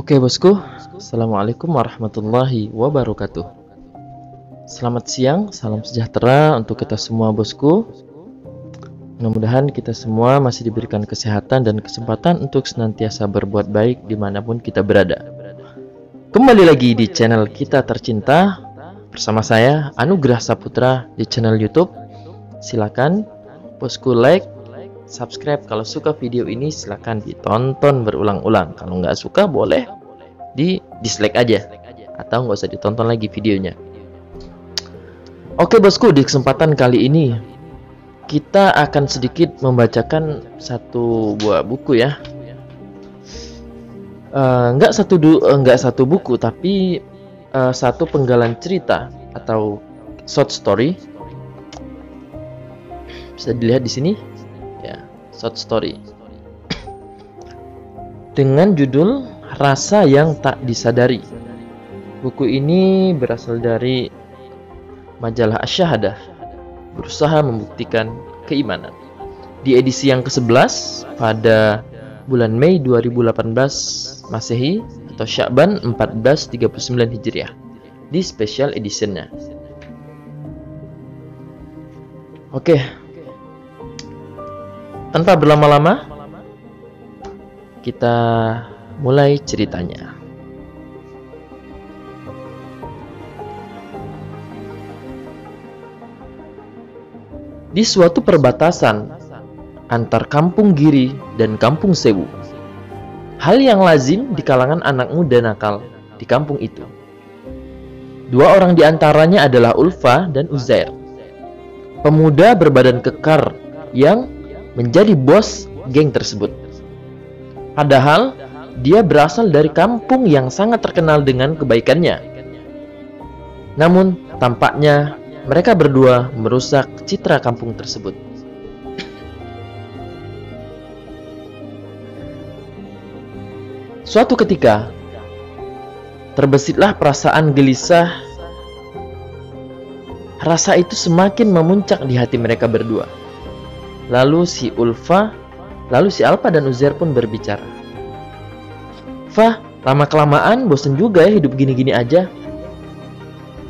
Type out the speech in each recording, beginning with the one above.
Oke bosku, Assalamualaikum warahmatullahi wabarakatuh. Selamat siang, salam sejahtera untuk kita semua bosku. Mudah-mudahan kita semua masih diberikan kesehatan dan kesempatan untuk senantiasa berbuat baik dimanapun kita berada. Kembali lagi di channel kita tercinta bersama saya Anugrah Saputra di channel YouTube. Silakan bosku like, subscribe. Kalau suka video ini silakan ditonton berulang-ulang. Kalau nggak suka boleh di dislike aja atau nggak usah ditonton lagi videonya. Oke bosku, di kesempatan kali ini kita akan sedikit membacakan satu buah buku ya. Nggak satu buku, tapi satu penggalan cerita atau short story. Bisa dilihat di sini ya, short story dengan judul Rasa yang Tak Disadari. Buku ini berasal dari majalah Asy-Syahadah, berusaha membuktikan keimanan. Di edisi yang ke-11 pada bulan Mei 2018 Masehi atau Sya'ban 1439 Hijriah di special editionnya. Oke, tanpa berlama-lama kita mulai ceritanya. Di suatu perbatasan antar Kampung Giri dan Kampung Sewu, hal yang lazim di kalangan anak muda nakal di kampung itu. Dua orang di antaranya adalah Ulfa dan Uzair, pemuda berbadan kekar yang menjadi bos geng tersebut. Padahal dia berasal dari kampung yang sangat terkenal dengan kebaikannya. Namun tampaknya mereka berdua merusak citra kampung tersebut. Suatu ketika terbesitlah perasaan gelisah. Rasa itu semakin memuncak di hati mereka berdua. Lalu si Alfa dan Uzair pun berbicara. Fah, lama-kelamaan bosen juga ya hidup gini-gini aja.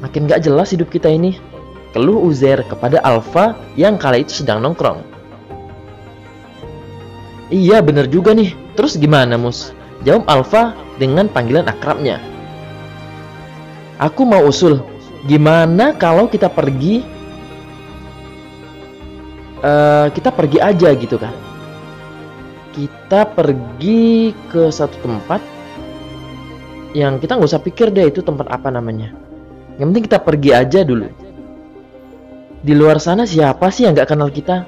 Makin gak jelas hidup kita ini, keluh Uzair kepada Alfa yang kala itu sedang nongkrong. Iya bener juga nih, terus gimana Mus? Jawab Alfa dengan panggilan akrabnya. Aku mau usul, gimana kalau kita pergi aja gitu kan? Kita pergi ke satu tempat yang kita nggak usah pikir deh itu tempat apa namanya. Yang penting kita pergi aja dulu. Di luar sana siapa sih yang nggak kenal kita?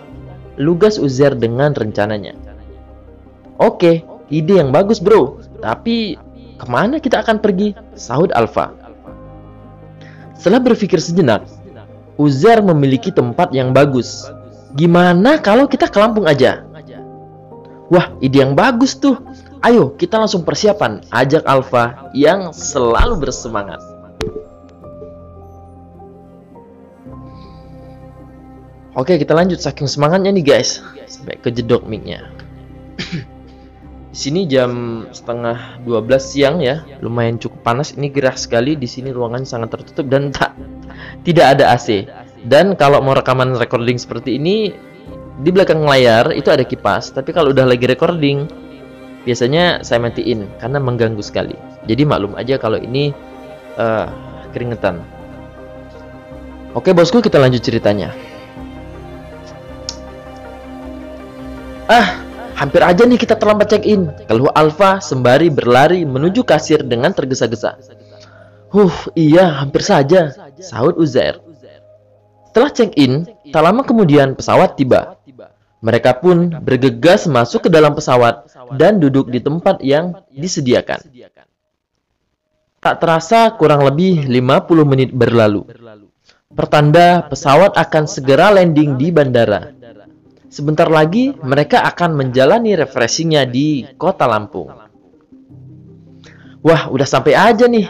Lugas Uzair dengan rencananya. Oke, ide yang bagus bro. Tapi kemana kita akan pergi? Sahut Alfa. Setelah berpikir sejenak, Uzair memiliki tempat yang bagus. Gimana kalau kita ke Lampung aja? Wah, ide yang bagus tuh. Ayo, kita langsung persiapan, ajak Alfa yang selalu bersemangat. Oke, kita lanjut. Saking semangatnya nih guys, sampai kejedok mic-nya. Di sini jam setengah 12 siang ya, lumayan cukup panas. Ini gerah sekali. Di sini ruangan sangat tertutup dan tidak ada AC. Dan kalau mau rekaman recording seperti ini, di belakang layar itu ada kipas, tapi kalau udah lagi recording biasanya saya matiin karena mengganggu sekali. Jadi maklum aja kalau ini keringetan. Oke bosku, kita lanjut ceritanya. Hampir aja nih kita terlambat check-in, keluh Alfa sembari berlari menuju kasir dengan tergesa-gesa. Iya hampir saja, sahut Uzair. Setelah check-in, tak lama kemudian pesawat tiba. Mereka pun bergegas masuk ke dalam pesawat dan duduk di tempat yang disediakan. Tak terasa kurang lebih 50 menit berlalu. Pertanda pesawat akan segera landing di bandara. Sebentar lagi mereka akan menjalani refreshingnya di kota Lampung. Wah, udah sampai aja nih.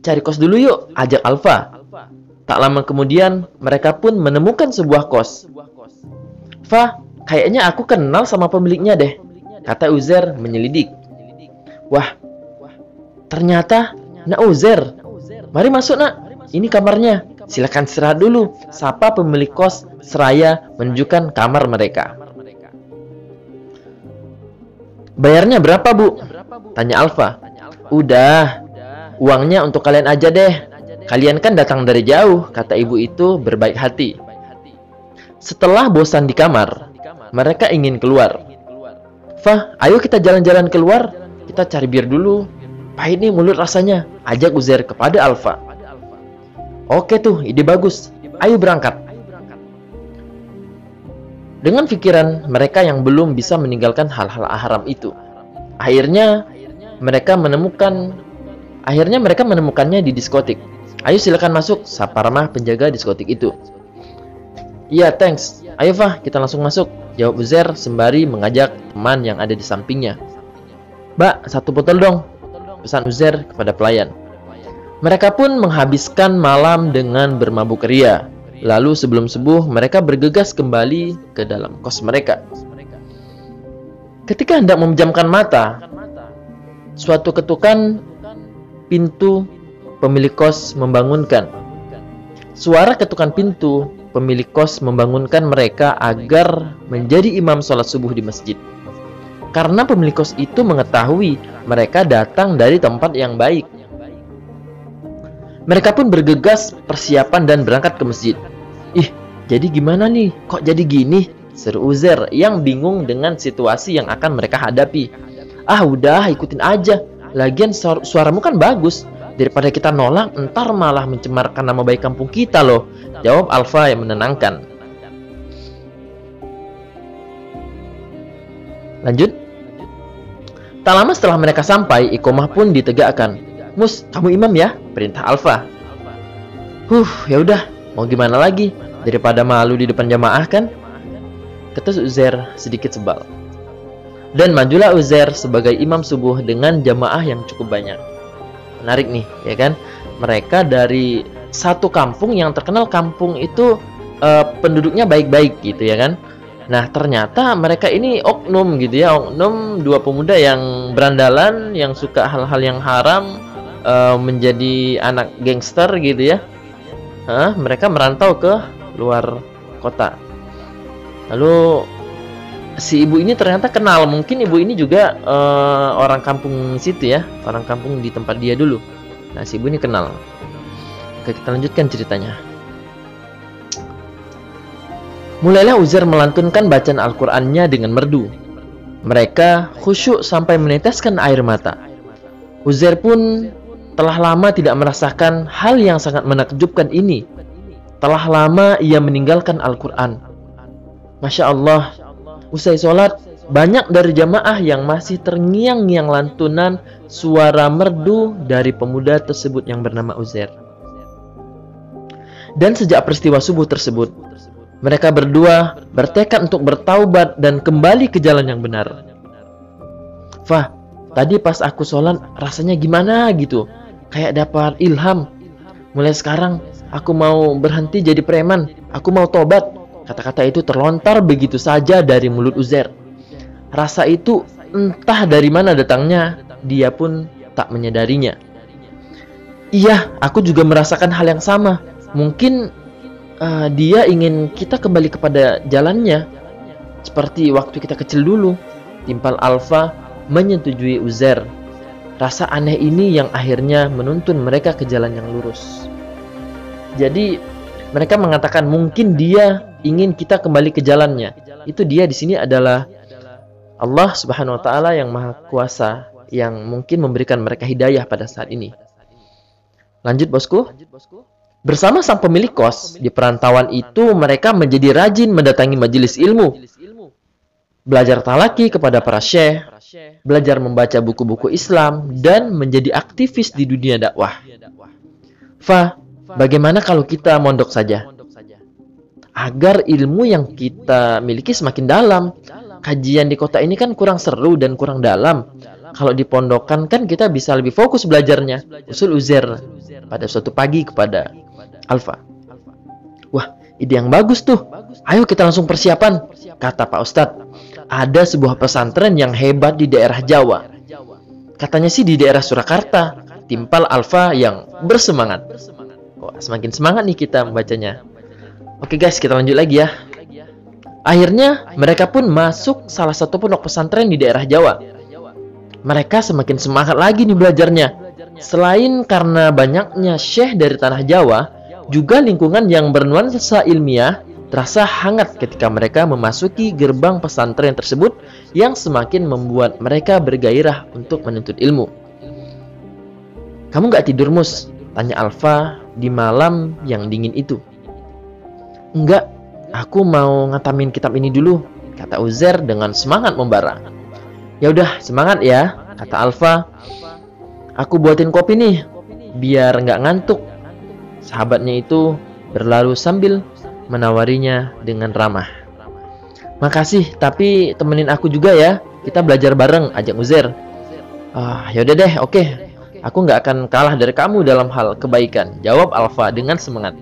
Cari kos dulu yuk, ajak Alfa. Tak lama kemudian mereka pun menemukan sebuah kos. Fa, kayaknya aku kenal sama pemiliknya deh, kata Uzair menyelidik. Wah, Ternyata, "Nak Uzair, mari masuk nak. Ini kamarnya. Silakan istirahat dulu." Sapa pemilik kos seraya menunjukkan kamar mereka. "Bayarnya berapa, Bu?" tanya Alfa. "Udah, uangnya untuk kalian aja deh. Kalian kan datang dari jauh," kata ibu itu berbaik hati. Setelah bosan di kamar, mereka ingin keluar. "Fah, ayo kita jalan-jalan keluar. Kita cari bir dulu. Pahit nih mulut rasanya," ajak Uzair kepada Alfa. "Oke tuh, ide bagus. Ayo berangkat." Dengan pikiran mereka yang belum bisa meninggalkan hal-hal haram itu, akhirnya mereka menemukannya di diskotik. "Ayo silakan masuk," sapa ramah penjaga diskotik itu. "Iya, thanks. Ayo Fah, kita langsung masuk," jawab Uzair sembari mengajak teman yang ada di sampingnya. "Mbak, 1 botol dong," pesan Uzair kepada pelayan. Mereka pun menghabiskan malam dengan bermabuk ria. Lalu sebelum subuh, mereka bergegas kembali ke dalam kos mereka. Ketika hendak memejamkan mata, suatu ketukan pintu pemilik kos membangunkan. Suara ketukan pintu pemilik kos membangunkan mereka agar menjadi imam sholat subuh di masjid. Karena pemilik kos itu mengetahui mereka datang dari tempat yang baik. Mereka pun bergegas persiapan dan berangkat ke masjid. "Ih, jadi gimana nih? Kok jadi gini?" seru Uzair yang bingung dengan situasi yang akan mereka hadapi. "Ah, udah, ikutin aja. Lagian suaramu kan bagus. Daripada kita nolak, entar malah mencemarkan nama baik kampung kita loh," jawab Alfa yang menenangkan. Lanjut. Tak lama setelah mereka sampai, iqomah pun ditegakkan. "Mus, kamu imam ya," perintah Alfa. Ya udah, mau gimana lagi? Daripada malu di depan jamaah kan?" kata Uzair sedikit sebal. Dan majulah Uzair sebagai imam subuh dengan jamaah yang cukup banyak. Menarik nih, ya kan? Mereka dari satu kampung yang terkenal kampung itu penduduknya baik-baik gitu ya kan. Nah, ternyata mereka ini oknum gitu ya, oknum 2 pemuda yang berandalan, yang suka hal-hal yang haram, menjadi anak gangster gitu ya. Mereka merantau ke luar kota. Lalu si ibu ini ternyata kenal, mungkin ibu ini juga orang kampung situ ya, orang kampung di tempat dia dulu. Nah, si ibu ini kenal. Oke, kita lanjutkan ceritanya. Mulailah Uzair melantunkan bacaan Al-Qur'annya dengan merdu. Mereka khusyuk sampai meneteskan air mata. Uzair pun telah lama tidak merasakan hal yang sangat menakjubkan ini. Telah lama ia meninggalkan Al-Qur'an. Masya Allah, usai sholat, banyak dari jamaah yang masih terngiang-ngiang lantunan suara merdu dari pemuda tersebut yang bernama Uzair. Dan sejak peristiwa subuh tersebut, mereka berdua bertekad untuk bertaubat dan kembali ke jalan yang benar. "Fah, tadi pas aku sholat rasanya gimana gitu? Kayak dapat ilham. Mulai sekarang aku mau berhenti jadi preman. Aku mau tobat." Kata-kata itu terlontar begitu saja dari mulut Uzair. Rasa itu entah dari mana datangnya, dia pun tak menyadarinya. "Iya, aku juga merasakan hal yang sama. Mungkin dia ingin kita kembali kepada jalannya, seperti waktu kita kecil dulu," timpal Alfa menyetujui Uzair. Rasa aneh ini yang akhirnya menuntun mereka ke jalan yang lurus. Jadi mereka mengatakan mungkin dia ingin kita kembali ke jalannya. Itu dia di sini adalah Allah Subhanahu wa taala yang Maha Kuasa, yang mungkin memberikan mereka hidayah pada saat ini. Lanjut bosku. Bersama sang pemilik kos di perantauan itu, mereka menjadi rajin mendatangi majelis ilmu, belajar talaki kepada para syekh, belajar membaca buku-buku Islam, dan menjadi aktivis di dunia dakwah. "Fa, bagaimana kalau kita mondok saja? Agar ilmu yang kita miliki semakin dalam. Kajian di kota ini kan kurang seru dan kurang dalam. Kalau dipondokkan kan kita bisa lebih fokus belajarnya," usul Uzair pada suatu pagi kepada Alfa. "Wah, ide yang bagus tuh. Ayo kita langsung persiapan," kata Pak Ustadz. "Ada sebuah pesantren yang hebat di daerah Jawa. Katanya sih di daerah Surakarta. timpal Alfa yang bersemangat. Semakin semangat nih kita membacanya. Oke guys, kita lanjut lagi ya. Akhirnya mereka pun masuk salah satu pondok pesantren di daerah Jawa. Mereka semakin semangat lagi nih belajarnya. Selain karena banyaknya syekh dari tanah Jawa, juga lingkungan yang bernuansa ilmiah terasa hangat ketika mereka memasuki gerbang pesantren tersebut yang semakin membuat mereka bergairah untuk menuntut ilmu. "Kamu gak tidur, Mus?" tanya Alfa di malam yang dingin itu. "Enggak, aku mau ngatamin kitab ini dulu," kata Uzair dengan semangat membara. "Ya udah, semangat ya," kata Alfa. "Aku buatin kopi nih, biar nggak ngantuk." Sahabatnya itu berlalu sambil menawarinya dengan ramah. "Makasih, tapi temenin aku juga ya. Kita belajar bareng," ajak Uzair. Yaudah deh, oke. Aku nggak akan kalah dari kamu dalam hal kebaikan," jawab Alfa dengan semangat.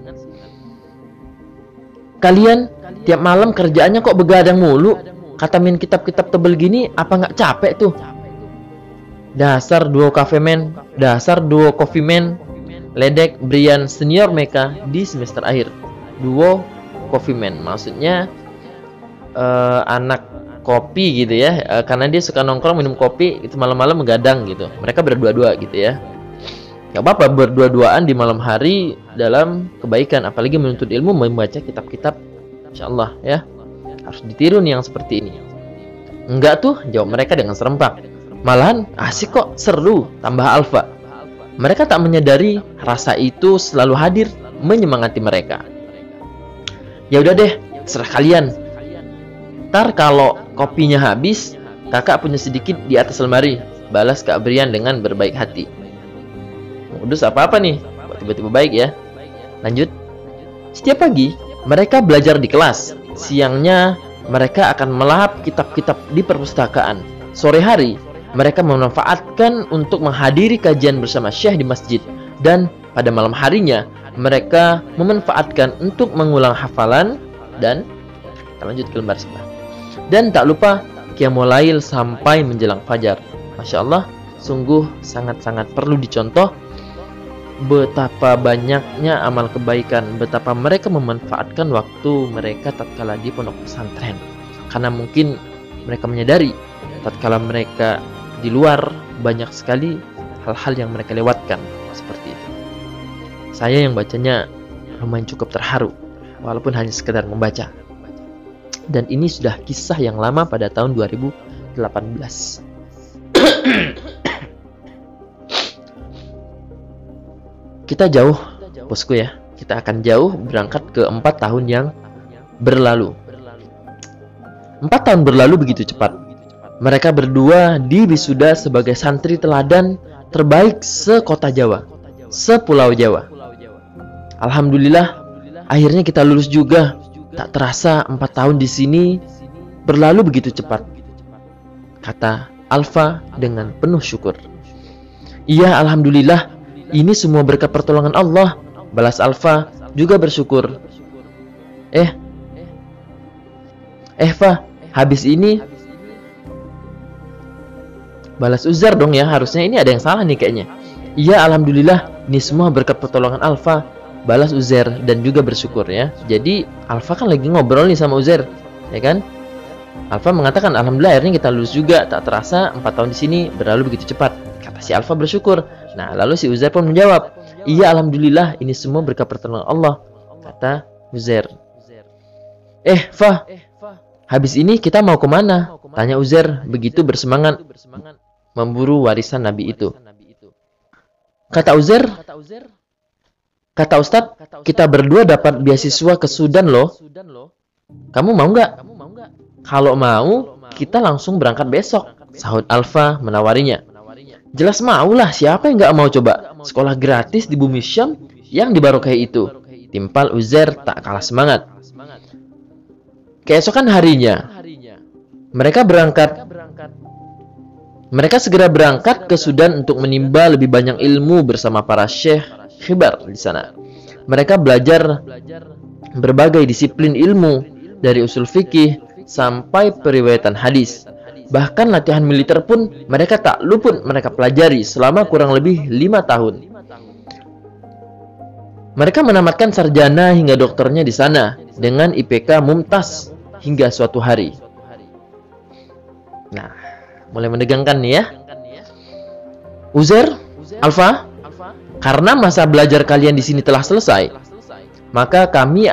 "Kalian tiap malam kerjaannya kok begadang mulu? Khatamin kitab-kitab tebel gini, apa nggak capek tuh?" "Dasar duo cafe man, dasar duo coffee man," ledek Brian senior mereka di semester akhir. Duo coffee man maksudnya anak kopi gitu ya, karena dia suka nongkrong minum kopi itu malam-malam begadang gitu. Mereka berdua-dua gitu ya. Gak apa-apa berdua-duaan di malam hari dalam kebaikan, apalagi menuntut ilmu, membaca kitab-kitab. Insyaallah ya, harus ditiru nih yang seperti ini. "Enggak tuh," jawab mereka dengan serempak. "Malahan asik kok, seru," tambah Alfa. Mereka tak menyadari rasa itu selalu hadir menyemangati mereka. "Ya udah deh, serah kalian. Ntar kalau kopinya habis, kakak punya sedikit di atas lemari," balas Kak Brian dengan berbaik hati. Udus apa-apa nih, kok tiba-tiba baik ya. Lanjut. Setiap pagi mereka belajar di kelas. Siangnya mereka akan melahap kitab-kitab di perpustakaan. Sore hari mereka memanfaatkan untuk menghadiri kajian bersama syekh di masjid. Dan pada malam harinya mereka memanfaatkan untuk mengulang hafalan. Dan kita lanjut ke lembar sebelah. Dan tak lupa qiyamul lail sampai menjelang fajar. Masya Allah, sungguh sangat-sangat perlu dicontoh betapa banyaknya amal kebaikan, betapa mereka memanfaatkan waktu mereka tatkala di pondok pesantren. Karena mungkin mereka menyadari tatkala mereka di luar banyak sekali hal-hal yang mereka lewatkan seperti itu. Saya yang bacanya lumayan cukup terharu walaupun hanya sekedar membaca. Dan ini sudah kisah yang lama pada tahun 2018. Kita jauh, bosku ya. Kita akan jauh berangkat ke 4 tahun yang berlalu. 4 tahun berlalu begitu cepat. Mereka berdua diwisuda sebagai santri teladan terbaik sekota Jawa, sepulau Jawa. Alhamdulillah, akhirnya kita lulus juga. Tak terasa 4 tahun di sini berlalu begitu cepat, kata Alfa dengan penuh syukur. "Iya, alhamdulillah. Ini semua berkat pertolongan Allah," balas Alfa juga bersyukur. Fa, habis ini," balas Uzair dong ya, harusnya ini ada yang salah nih kayaknya. "Iya, alhamdulillah. Ini semua berkat pertolongan Alfa," balas Uzair dan juga bersyukur ya. Jadi Alfa kan lagi ngobrol nih sama Uzair, ya kan? Alfa mengatakan, "Alhamdulillah akhirnya kita lulus juga. Tak terasa 4 tahun di sini berlalu begitu cepat," kata si Alfa bersyukur. Nah, lalu si Uzair pun menjawab, "Iya, alhamdulillah, ini semua berkat pertolongan Allah," kata Uzair. Fa, habis ini kita mau kemana?" tanya Uzair begitu bersemangat memburu warisan Nabi itu. Kata Uzair, "Kata Ustadz, kita berdua dapat beasiswa ke Sudan loh. Kamu mau nggak?" "Kalau mau, kita langsung berangkat besok," sahut Alfa menawarinya. "Jelas maulah, siapa yang nggak mau coba? Sekolah gratis di bumi Syam yang dibarokahi itu," timpal Uzair tak kalah semangat. Keesokan harinya, mereka segera berangkat ke Sudan untuk menimba lebih banyak ilmu bersama para syekh khibar di sana. Mereka belajar berbagai disiplin ilmu dari usul fikih sampai periwayatan hadis. Bahkan latihan militer pun mereka tak luput mereka pelajari selama kurang lebih 5 tahun. Mereka menamatkan sarjana hingga dokternya di sana dengan IPK mumtaz hingga suatu hari. Nah, mulai menegangkan nih ya. Uzair, Alfa, karena masa belajar kalian di sini telah selesai, maka kami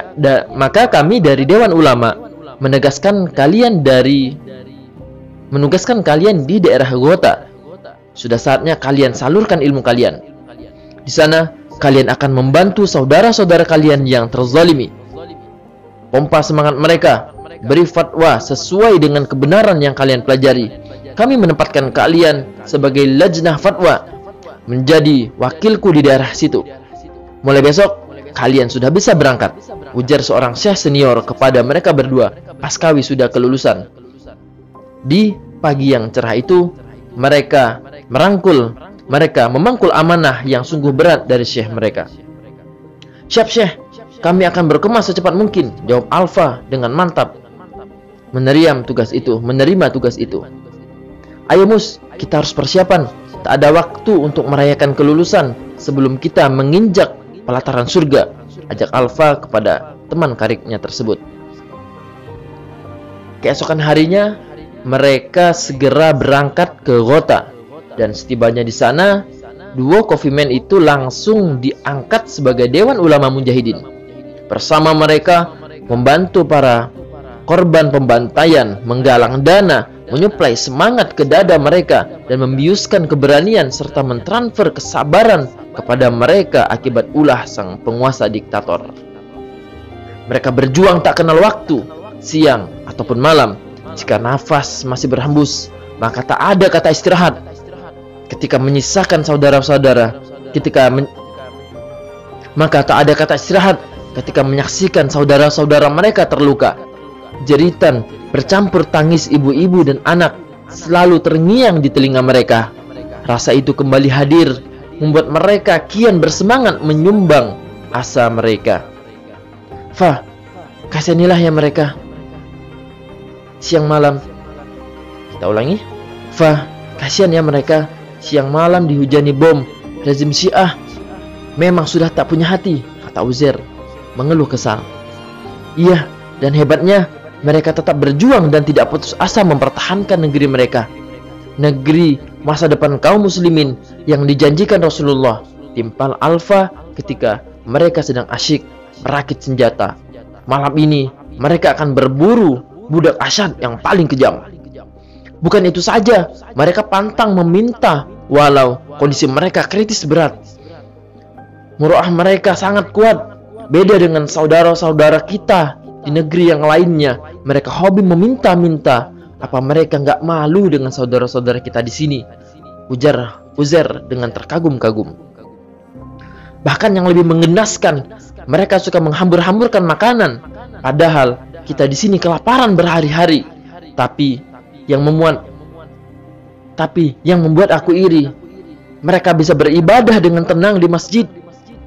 dari Dewan Ulama menugaskan kalian di daerah Ghouta. Sudah saatnya kalian salurkan ilmu kalian. Di sana kalian akan membantu saudara-saudara kalian yang terzalimi. Pompa semangat mereka, beri fatwa sesuai dengan kebenaran yang kalian pelajari. Kami menempatkan kalian sebagai lajnah fatwa, menjadi wakilku di daerah situ. Mulai besok kalian sudah bisa berangkat, ujar seorang syekh senior kepada mereka berdua pasca wisuda kelulusan. Di pagi yang cerah itu, mereka memangkul amanah yang sungguh berat dari syekh mereka. "Siap syekh, kami akan berkemas secepat mungkin," jawab Alfa dengan mantap. Menerima tugas itu. "Ayo Mus, kita harus persiapan. Tak ada waktu untuk merayakan kelulusan sebelum kita menginjak pelataran surga," ajak Alfa kepada teman karibnya tersebut. Keesokan harinya, mereka segera berangkat ke Ghouta, dan setibanya di sana, duo Coffee Man itu langsung diangkat sebagai Dewan Ulama Mujahidin. Bersama mereka membantu para korban pembantaian, menggalang dana, menyuplai semangat ke dada mereka, dan membiuskan keberanian serta mentransfer kesabaran kepada mereka akibat ulah sang penguasa diktator. Mereka berjuang tak kenal waktu, siang ataupun malam. Jika nafas masih berhembus, maka tak ada kata istirahat. Ketika menyisakan saudara-saudara, maka tak ada kata istirahat ketika menyaksikan saudara-saudara mereka terluka. Jeritan bercampur tangis ibu-ibu dan anak selalu terngiang di telinga mereka. Rasa itu kembali hadir, membuat mereka kian bersemangat menyumbang asa mereka. "Fa, kasihanilah ya mereka. Siang malam," kita ulangi, "Fa, kasihan ya mereka. Siang malam dihujani bom rezim Syiah. Memang sudah tak punya hati," kata Uzair mengeluh kesal. "Iya, dan hebatnya mereka tetap berjuang dan tidak putus asa mempertahankan negeri mereka. Negeri masa depan kaum muslimin yang dijanjikan Rasulullah," timpal Alfa ketika mereka sedang asyik merakit senjata. "Malam ini mereka akan berburu budak Asyad yang paling kejam. Bukan itu saja, mereka pantang meminta walau kondisi mereka kritis berat. Muroah mereka sangat kuat. Beda dengan saudara-saudara kita di negeri yang lainnya, mereka hobi meminta-minta. Apa mereka nggak malu dengan saudara-saudara kita di sini?" ujar Uzair dengan terkagum-kagum. Bahkan yang lebih mengenaskan, mereka suka menghambur-hamburkan makanan, padahal kita di sini kelaparan berhari-hari. Tapi yang membuat aku iri, mereka bisa beribadah dengan tenang di masjid.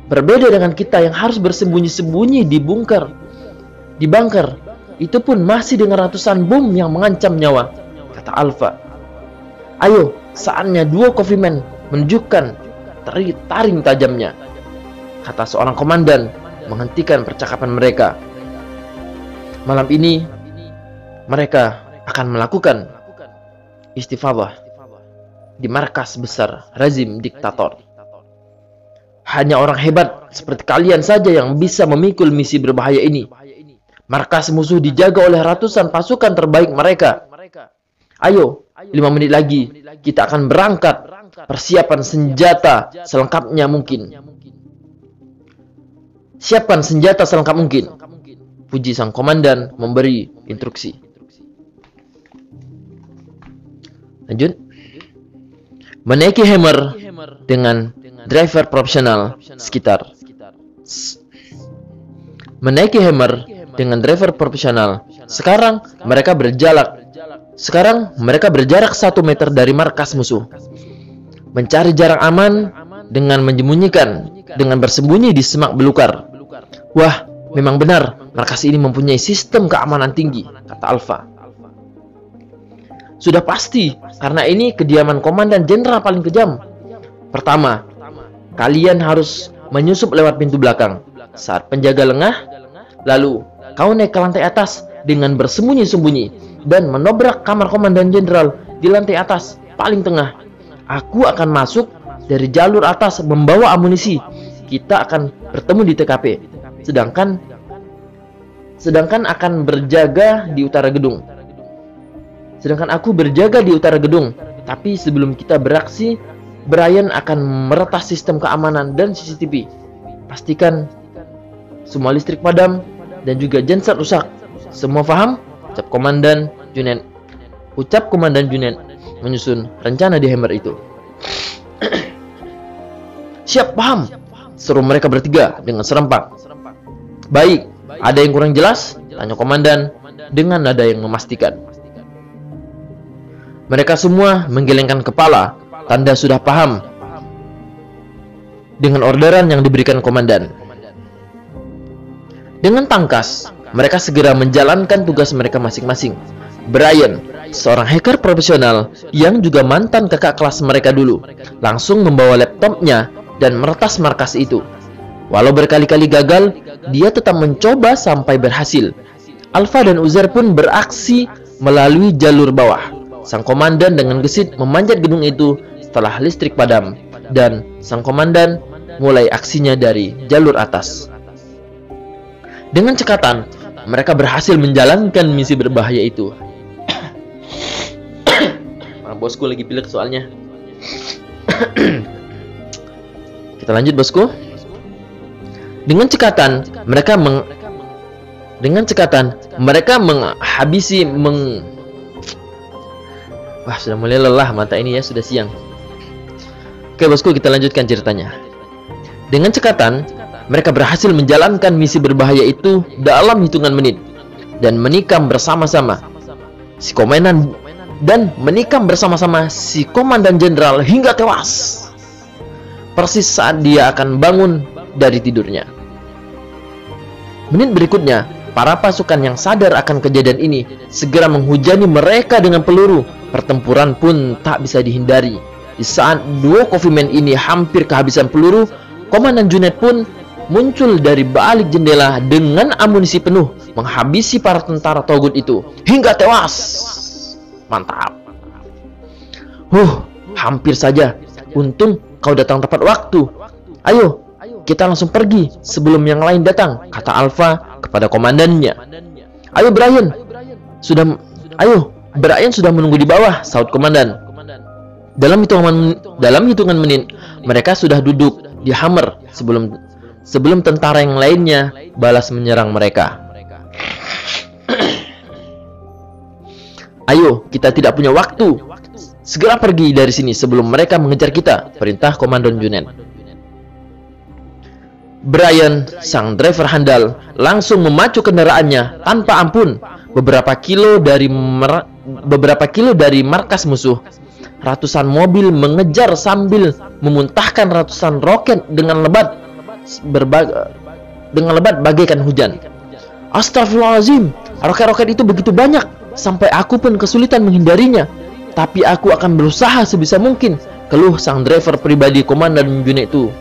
Berbeda dengan kita yang harus bersembunyi-sembunyi di bunker. Di bunker, itu pun masih dengan ratusan bom yang mengancam nyawa, kata Alfa. "Ayo, saatnya duo Coffee Man menunjukkan taring tajamnya," kata seorang komandan menghentikan percakapan mereka. Malam ini, mereka akan melakukan istifadah di markas besar rezim diktator. Hanya orang hebat seperti kalian saja yang bisa memikul misi berbahaya ini. Markas musuh dijaga oleh ratusan pasukan terbaik mereka. Ayo, 5 menit lagi kita akan berangkat. Persiapan senjata selengkapnya mungkin. Siapkan senjata selengkap mungkin, puji sang komandan memberi instruksi. Lanjut. Menaiki Hammer dengan driver profesional sekitar. Menaiki Hammer dengan driver profesional. Sekarang mereka berjarak 1 meter dari markas musuh. Mencari jarak aman dengan bersembunyi di semak belukar. Wah, memang benar, markas ini mempunyai sistem keamanan tinggi, kata Alfa. Sudah pasti, karena ini kediaman komandan jenderal paling kejam. Pertama, kalian harus menyusup lewat pintu belakang. Saat penjaga lengah, lalu kau naik ke lantai atas dengan bersembunyi-sembunyi dan menobrak kamar komandan jenderal di lantai atas paling tengah. Aku akan masuk dari jalur atas membawa amunisi. Kita akan bertemu di TKP. Sedangkan akan berjaga di utara gedung. Sedangkan aku berjaga di utara gedung. Tapi sebelum kita beraksi, Brian akan meretas sistem keamanan dan CCTV. Pastikan semua listrik padam dan juga genset rusak. Semua paham? Ucap Komandan Junet menyusun rencana di Hammer itu. Siap, paham, seru mereka bertiga dengan serempak. Baik, ada yang kurang jelas? Tanya komandan dengan nada yang memastikan. Mereka semua menggelengkan kepala, tanda sudah paham dengan orderan yang diberikan komandan. Dengan tangkas, mereka segera menjalankan tugas mereka masing-masing. Brian, seorang hacker profesional yang juga mantan kakak kelas mereka dulu, langsung membawa laptopnya dan meretas markas itu. Walau berkali-kali gagal, dia tetap mencoba sampai berhasil. Alpha dan Uzair pun beraksi melalui jalur bawah. Sang komandan dengan gesit memanjat gedung itu setelah listrik padam, dan sang komandan mulai aksinya dari jalur atas. Dengan cekatan, mereka berhasil menjalankan misi berbahaya itu. Bosku lagi pilek soalnya. Kita lanjut, bosku. Dengan cekatan mereka menghabisi Wah, sudah mulai lelah mata ini ya, sudah siang. Oke, bosku, kita lanjutkan ceritanya. Dengan cekatan, mereka berhasil menjalankan misi berbahaya itu dalam hitungan menit dan menikam bersama-sama si komandan jenderal hingga tewas. Persis saat dia akan bangun dari tidurnya. Menit berikutnya, para pasukan yang sadar akan kejadian ini segera menghujani mereka dengan peluru. Pertempuran pun tak bisa dihindari. Di saat duo Coffee Man ini hampir kehabisan peluru, Komandan Junet pun muncul dari balik jendela dengan amunisi penuh, menghabisi para tentara togut itu hingga tewas. Mantap. Hampir saja. Untung kau datang tepat waktu. Ayo, kita langsung pergi sebelum yang lain datang, kata Alpha kepada komandannya. Ayo Brian, Brian sudah menunggu di bawah, saut komandan. Dalam hitungan menit, mereka sudah duduk di Hammer sebelum tentara yang lainnya balas menyerang mereka. Ayo, kita tidak punya waktu. Segera pergi dari sini sebelum mereka mengejar kita, perintah Komandan Junet. Brian, sang driver handal, langsung memacu kendaraannya tanpa ampun beberapa kilo dari markas musuh. Ratusan mobil mengejar sambil memuntahkan ratusan roket dengan lebat bagaikan hujan. Astagfirullahaladzim, roket-roket itu begitu banyak sampai aku pun kesulitan menghindarinya. Tapi aku akan berusaha sebisa mungkin, keluh sang driver pribadi Komandan Junet itu.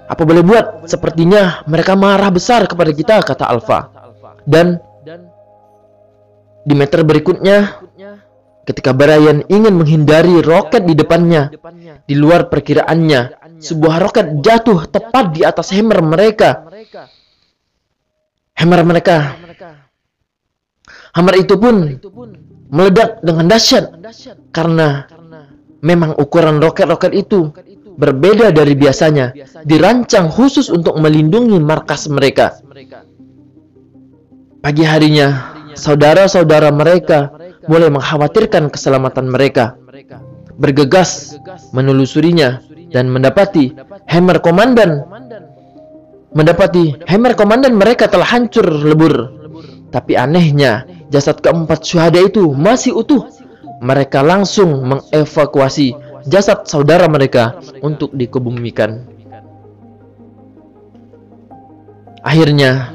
Apa boleh buat, sepertinya mereka marah besar kepada kita, kata Alpha. Dan di meter berikutnya, ketika Brian ingin menghindari roket di depannya, di luar perkiraannya, sebuah roket jatuh tepat di atas hammer mereka. Hammer itu pun meledak dengan dahsyat karena memang ukuran roket-roket itu berbeda dari biasanya, dirancang khusus untuk melindungi markas mereka. Pagi harinya, saudara-saudara mereka mulai mengkhawatirkan keselamatan mereka. Bergegas menelusurinya dan mendapati hammer komandan mereka telah hancur lebur. Tapi anehnya, jasad keempat syuhada itu masih utuh. Mereka langsung mengevakuasi jasad saudara mereka untuk dikebumikan. Akhirnya,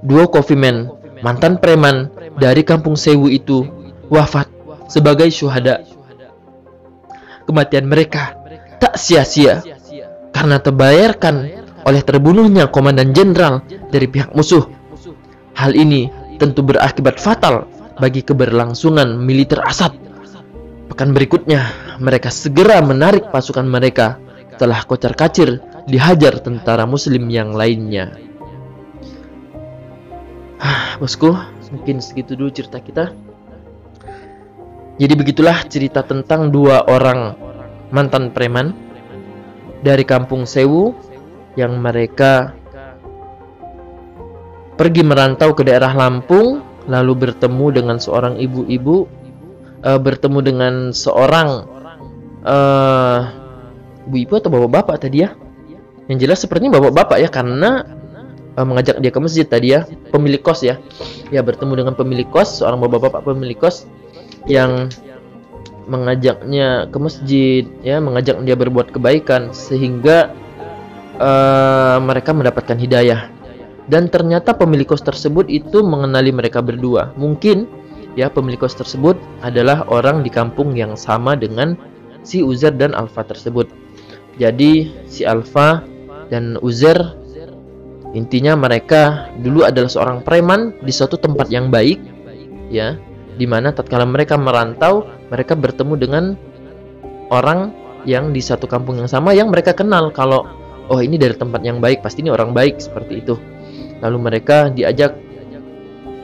duo Coffee Man, mantan preman dari kampung Sewu itu, wafat sebagai syuhada. Kematian mereka tak sia-sia karena terbayarkan oleh terbunuhnya komandan jenderal dari pihak musuh. Hal ini tentu berakibat fatal bagi keberlangsungan militer Asad. Pekan berikutnya, mereka segera menarik pasukan mereka setelah kocar-kacir dihajar tentara muslim yang lainnya. Bosku, mungkin segitu dulu cerita kita. Jadi begitulah cerita tentang dua orang mantan preman dari kampung Sewu yang mereka pergi merantau ke daerah Lampung, lalu bertemu dengan seorang ibu-ibu, bertemu dengan seorang ibu-ibu atau bapak-bapak tadi ya. Yang jelas sepertinya bapak-bapak ya, karena mengajak dia ke masjid tadi ya, pemilik kos ya. Ya, bertemu dengan pemilik kos, seorang bapak-bapak pemilik kos yang mengajaknya ke masjid ya, mengajak dia berbuat kebaikan sehingga mereka mendapatkan hidayah. Dan ternyata pemilik kos tersebut itu mengenali mereka berdua. Mungkin ya pemilik kos tersebut adalah orang di kampung yang sama dengan si Uzair dan Alfa tersebut. Jadi si Alfa dan Uzair, intinya mereka dulu adalah seorang preman di suatu tempat yang baik ya, dimana tatkala mereka merantau, mereka bertemu dengan orang yang di satu kampung yang sama yang mereka kenal kalau oh ini dari tempat yang baik, pasti ini orang baik, seperti itu. Lalu mereka diajak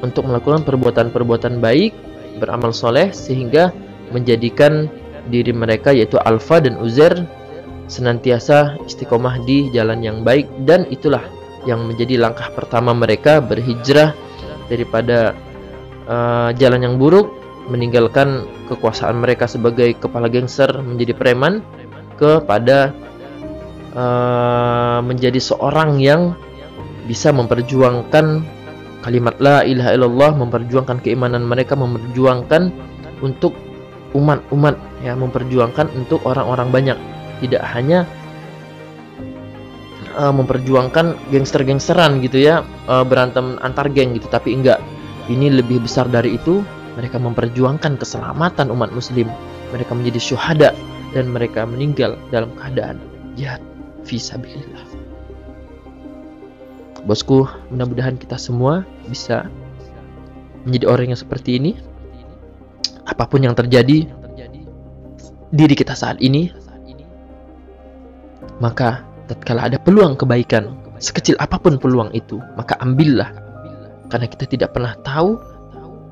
untuk melakukan perbuatan-perbuatan baik, beramal soleh, sehingga menjadikan diri mereka yaitu Alfa dan Uzair senantiasa istiqomah di jalan yang baik. Dan itulah yang menjadi langkah pertama mereka berhijrah daripada jalan yang buruk, meninggalkan kekuasaan mereka sebagai kepala gangster menjadi preman, kepada menjadi seorang yang bisa memperjuangkan kalimat la ilaha illallah, memperjuangkan keimanan mereka, memperjuangkan untuk umat-umat ya, memperjuangkan untuk orang-orang banyak, tidak hanya memperjuangkan gangster-gangsteran gitu ya, berantem antar geng gitu, tapi enggak, ini lebih besar dari itu. Mereka memperjuangkan keselamatan umat muslim, mereka menjadi syuhada dan mereka meninggal dalam keadaan jihad fisabilillah. Bosku, mudah-mudahan kita semua bisa menjadi orang yang seperti ini. Apapun yang terjadi diri kita saat ini, maka tatkala ada peluang kebaikan, sekecil apapun peluang itu, maka ambillah, karena kita tidak pernah tahu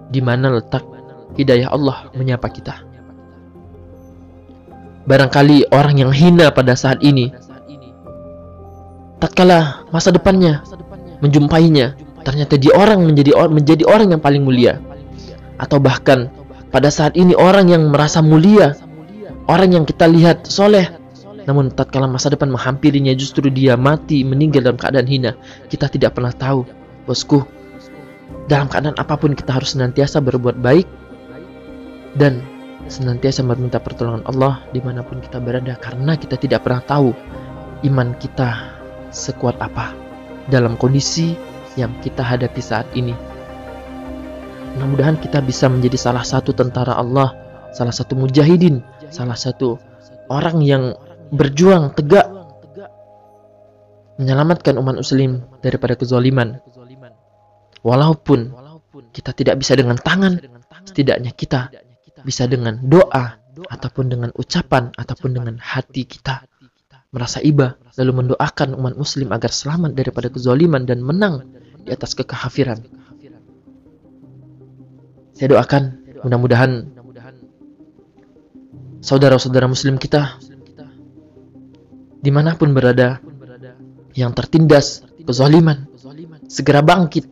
di mana letak hidayah Allah menyapa kita. Barangkali orang yang hina pada saat ini, tatkala masa depannya menjumpainya, ternyata dia menjadi orang yang paling mulia. Atau bahkan pada saat ini orang yang merasa mulia, orang yang kita lihat soleh, namun tatkala masa depan menghampirinya justru dia mati, meninggal dalam keadaan hina. Kita tidak pernah tahu, bosku. Dalam keadaan apapun kita harus senantiasa berbuat baik dan senantiasa meminta pertolongan Allah dimanapun kita berada, karena kita tidak pernah tahu iman kita sekuat apa dalam kondisi yang kita hadapi saat ini. Mudah-mudahan kita bisa menjadi salah satu tentara Allah, salah satu mujahidin, salah satu orang yang berjuang tegak menyelamatkan umat muslim daripada kezaliman. Walaupun kita tidak bisa dengan tangan, setidaknya kita bisa dengan doa, ataupun dengan ucapan, ataupun dengan hati kita merasa iba, lalu mendoakan umat muslim agar selamat daripada kezaliman dan menang di atas kekafiran. Saya doakan mudah-mudahan saudara-saudara muslim kita dimanapun berada yang tertindas kezaliman segera bangkit,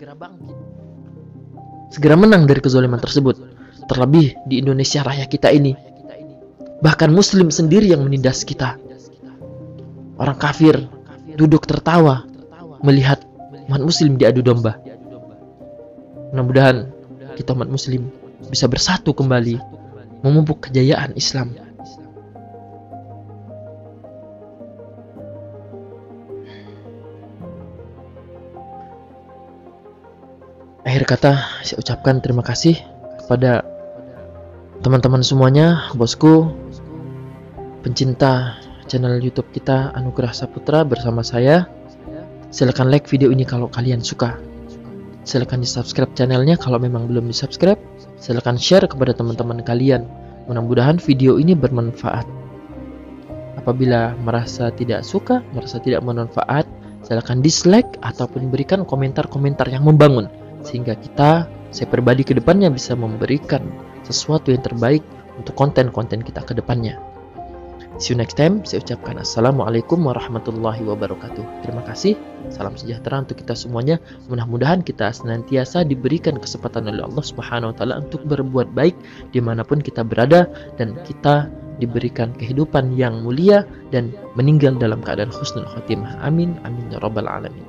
segera menang dari kezaliman tersebut. Terlebih di Indonesia raya kita ini, bahkan muslim sendiri yang menindas kita. Orang kafir duduk tertawa melihat umat muslim diadu domba. Mudah-mudahan kita umat muslim bisa bersatu kembali memupuk kejayaan Islam. Akhir kata saya ucapkan terima kasih kepada Teman-teman semuanya, bosku, pencinta channel YouTube kita Anugerah Saputra bersama saya. Silahkan like video ini kalau kalian suka. Silahkan di subscribe channelnya kalau memang belum di subscribe. Silahkan share kepada teman-teman kalian. Mudah-mudahan video ini bermanfaat. Apabila merasa tidak suka, merasa tidak bermanfaat, silahkan dislike ataupun berikan komentar-komentar yang membangun, sehingga saya pribadi ke depannya bisa memberikan sesuatu yang terbaik untuk konten-konten kita ke depannya. See you next time. Saya ucapkan assalamualaikum warahmatullahi wabarakatuh. Terima kasih. Salam sejahtera untuk kita semuanya. Mudah-mudahan kita senantiasa diberikan kesempatan oleh Allah Subhanahu wa taala untuk berbuat baik dimanapun kita berada, dan kita diberikan kehidupan yang mulia dan meninggal dalam keadaan husnul khotimah. Amin amin ya rabbal alamin.